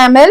ml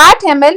8 ml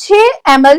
6 ml